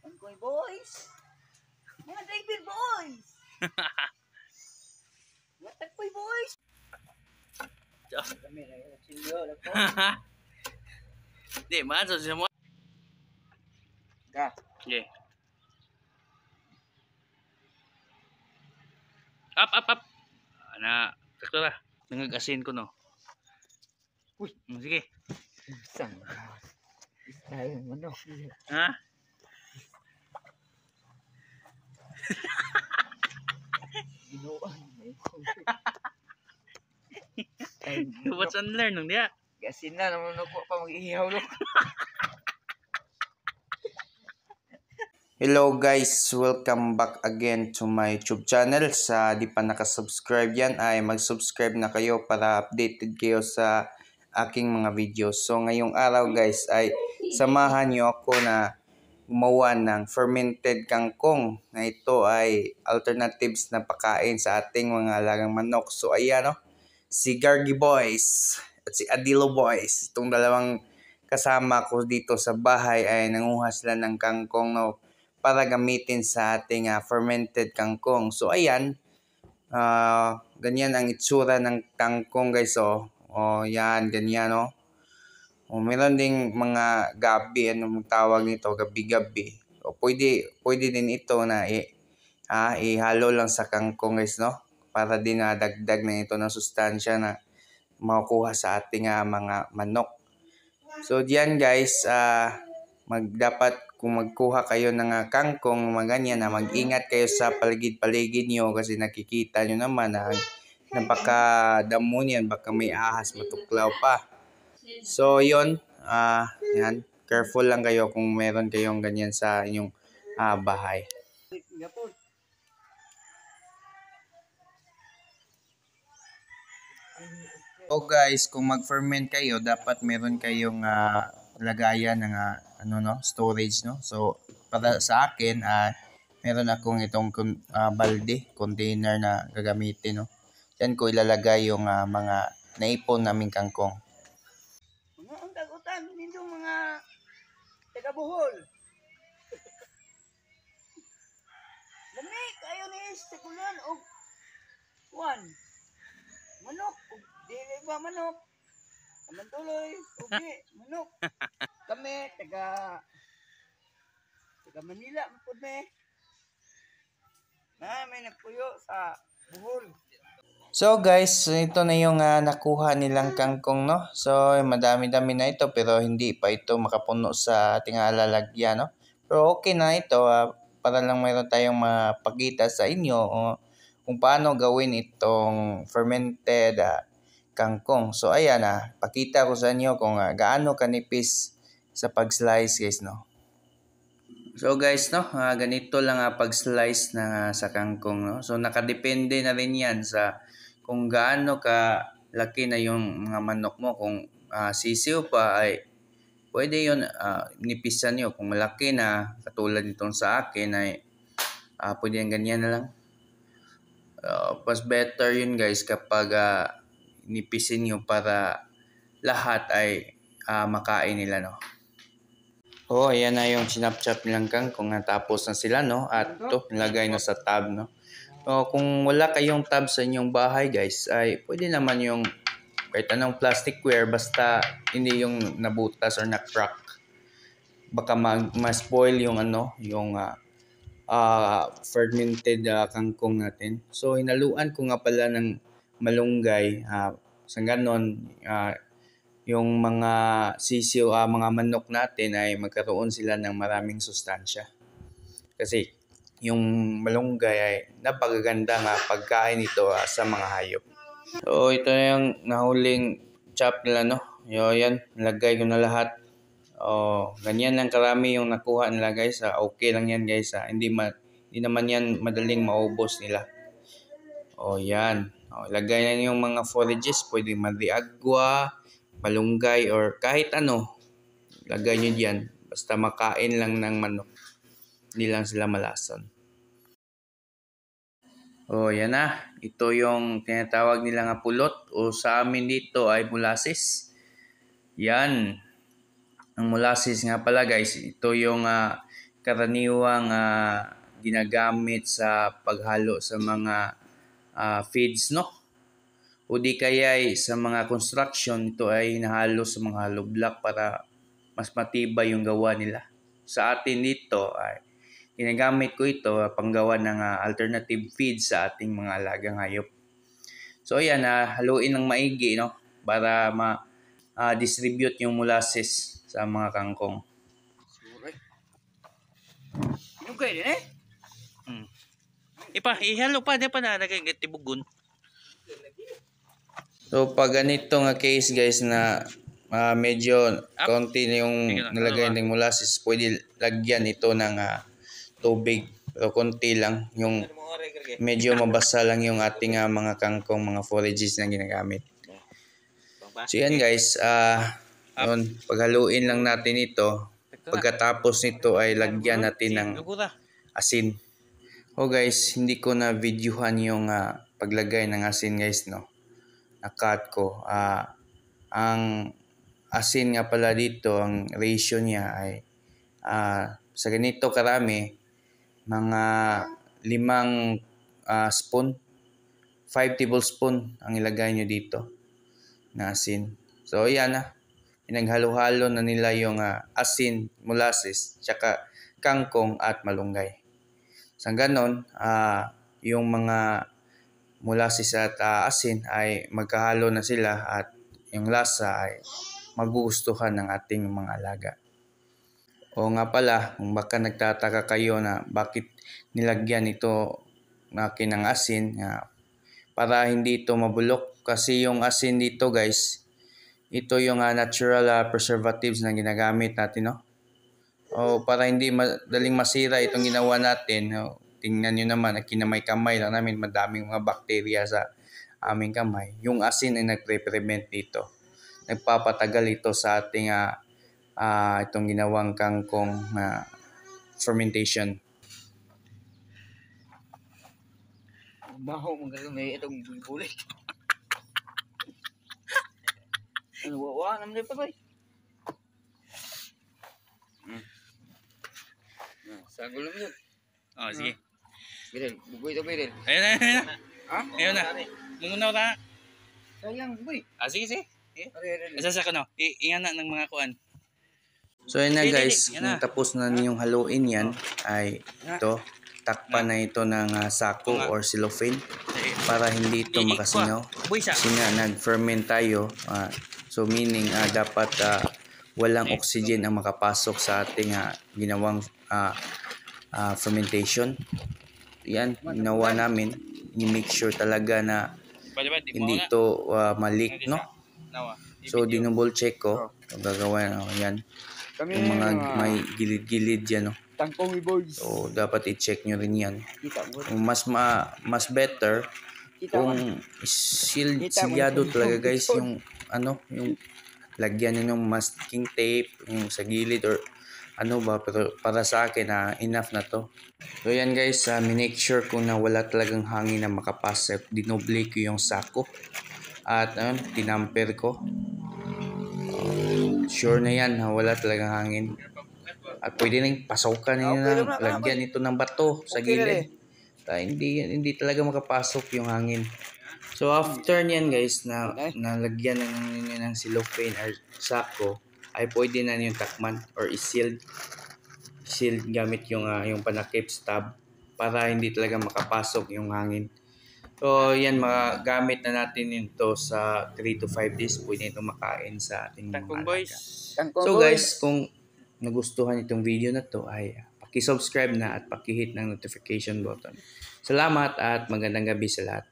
Angkoy boys. Mga David boys. Mga Takboy boys. Kami na yung chilyo. Di, maso siya mo. Ka. Okay. Up. Ana, sakto ra. Nangag-asin ko no. Uy. Sige. Sang. Ay, manok. Ha? Ginuan. What's on learn nung dia? Gasin na naman ako pa mag-ihaw lo. Hello guys, welcome back again to my YouTube channel. Sa di pa nakasubscribe yan ay mag-subscribe na kayo para updated kayo sa aking mga videos. So ngayong araw guys ay samahan nyo ako na gumawa ng fermented kangkong na ito ay alternatives na pagkain sa ating mga alagang manok. So ayan o, si Gargi Boys at si Adilo Boys, itong dalawang kasama ko dito sa bahay ay nanguha sila ng kangkong no, para gamitin sa ating fermented kangkong. So ayan, ganyan ang itsura ng kangkong guys. Yan, ganyan oh. Meron ding mga gabi, anong tawag nito, gabi-gabi. Pwede din ito na ihalo lang sa kangkong guys, no? Para din dagdag na ito ng sustansya na makukuha sa ating mga manok. So diyan guys, dapat kung magkuha kayo ng kangkong mga ganyan na mag-ingat kayo sa paligid-paligid nyo kasi nakikita nyo naman na napakadamo niyan, baka may ahas matuklaw pa. So yun, yan, careful lang kayo kung meron kayong ganyan sa inyong bahay. So guys, kung mag-ferment kayo, dapat meron kayong lagayan ng storage, no? So para sa akin, meron akong itong balde, container na gagamitin, no? Diyan ko ilalagay yung mga naipon naming kangkong. Mga ang dagutan nindong mga taga-Bohol. Lami kayo ni Sekulan og Juan. Manok, dili ba manok? Amantuloy, ugi, manok. Kami taga Manila pud me. May nagpuyo sa Bohol. So guys, ito na yung nakuha nilang kangkong, no? So madami-dami na ito pero hindi pa ito makapuno sa ating lalagyan, no? Pero okay na ito para lang mayroon tayong mapakita sa inyo kung paano gawin itong fermented kangkong. So ayan, pakita ko sa inyo kung gaano kanipis sa pag-slice guys, no? So guys, no, ganito lang pag-slice na sa kangkong, no? So nakadepende na rin yan sa kung gaano ka laki na yung mga manok mo. Kung sisiw pa ay pwede yun, nipisan nyo. Kung malaki na, katulad nitong sa akin ay pwede yung ganyan na lang. Mas better yun guys kapag nipisin nyo para lahat ay makain nila, no? Ayan na yung sinapchap nilang kangkong, natapos na sila, no? At ito, nilagay na sa tab, no? Kung wala kayong tab sa inyong bahay guys, ay pwede naman yung kahit anong plasticware basta hindi yung nabutas or na-crack. Baka ma-spoil yung yung fermented kangkong natin. So hinaluan ko nga pala ng malunggay, sa ganon yung mga sisiw, mga manok natin ay magkaroon sila ng maraming sustansya. Kasi yung malunggay ay napakaganda pagkain ito sa mga hayop. So ito na yung nahuling chop nila, no? Yan, nilagay ko na lahat. Ganyan lang karami yung nakuha nila guys. Okay lang yan guys. Hindi naman yan madaling maubos nila. Yan. Ilagay na yung mga forages. Pwede mariagwa, malunggay, or kahit ano. Lagay nyo dyan. Basta makain lang ng manok. Hindi lang sila malason. Yan na. Ito yung tinatawag nila nga pulot. O sa amin dito ay molasses. Yan. Ang molasses nga pala guys, ito yung karaniwang ginagamit sa paghalo sa mga feeds, no? O di kaya sa mga construction, ito ay hinahalo sa mga hollow block para mas matibay yung gawa nila. Sa atin dito ay ginagamit ko ito panggawa ng alternative feed sa ating mga alagang hayop. So ayan, haluin ng maigi, no? Para ma-distribute yung molasses sa mga kangkong. Yung kayo din eh. Ihalo pa, di pa na nagkagatibugon. So pag ganito nga case guys na medyo konti na yung nilagay ng molasses, pwede lagyan ito ng tubig. Pero konti lang, yung medyo mabasa lang yung ating mga kangkong, mga forages na ginagamit. So yan guys, yun, paghaluin lang natin ito. Pagkatapos nito ay lagyan natin ng asin. Oh guys, hindi ko na videohan yung paglagay ng asin guys, no. Nakat ko. Ang asin nga pala dito, ang ratio niya ay sa ganito karami, mga 5 spoon, 5 tablespoon ang ilagay nyo dito na asin. So yan pinaghalo-halo na nila yung asin, molasses, tsaka kangkong at malunggay. Sa ganon, yung mga molasses at asin ay magkahalo na sila at yung lasa ay magugustuhan ng ating mga alaga. O nga pala, kung baka nagtataka kayo na bakit nilagyan ito ng asin, para hindi ito mabulok. Kasi yung asin dito guys, ito yung natural preservatives na ginagamit natin, no? O para hindi madaling masira itong ginawa natin. Tingnan nyo naman, kinamay-kamay lang namin, madaming mga bakterya sa aming kamay. Yung asin ay nagpre-prevent dito. Nagpapatagal ito sa ating itong ginawang kangkong fermentation. Baho mong may itong bulit. Ano wawa naman din pa ba? Sagol lang yun. Oh, sige. Birel, bugoy ito Birel. Ayun na. Ha? Ayun na. Muna na. Sayang, bugoy. Sige. Asasa ka no. Ingan na ng mga kuan. So yun na guys, kung tapos na niyong haluin yan, ay ito, takpan na ito ng sako or cellophane para hindi ito makasingaw. Kasi nga nag-ferment tayo, so meaning dapat walang oxygen ang makapasok sa ating ginawang fermentation. Yan, ginawa namin. I-make sure talaga na hindi ito malik, no? So, dinouble check ko. Gagawin, yan. Yung mga may gilid-gilid yan, no? Tangkong boys. So, dapat i-check nyo rin yan. Mas better kung silyado talaga guys yung yung lagyan nyo ng masking tape yung sa gilid or pero para sa akin enough na to. So yan guys, minake sure kung na wala talagang hangin na makapasok. Dinoble ko yung sako at tinamper ko. Sure na yan, wala talagang hangin. At pwede nang pasokan nyo na lagyan ito ng bato sa gilid. Hindi talaga makapasok yung hangin. So after niyan guys, na nalagyan ng cellophane or sako, ay pwede na yung takman or i-sealed gamit yung panakip stab para hindi talaga makapasok yung hangin. So yan, magagamit na natin ito sa 3 to 5 days. Pwede ito makain sa ating mga alaga. So guys, kung nagustuhan itong video na to ay paki-subscribe na at paki-hit ng notification button. Salamat at magandang gabi sa lahat.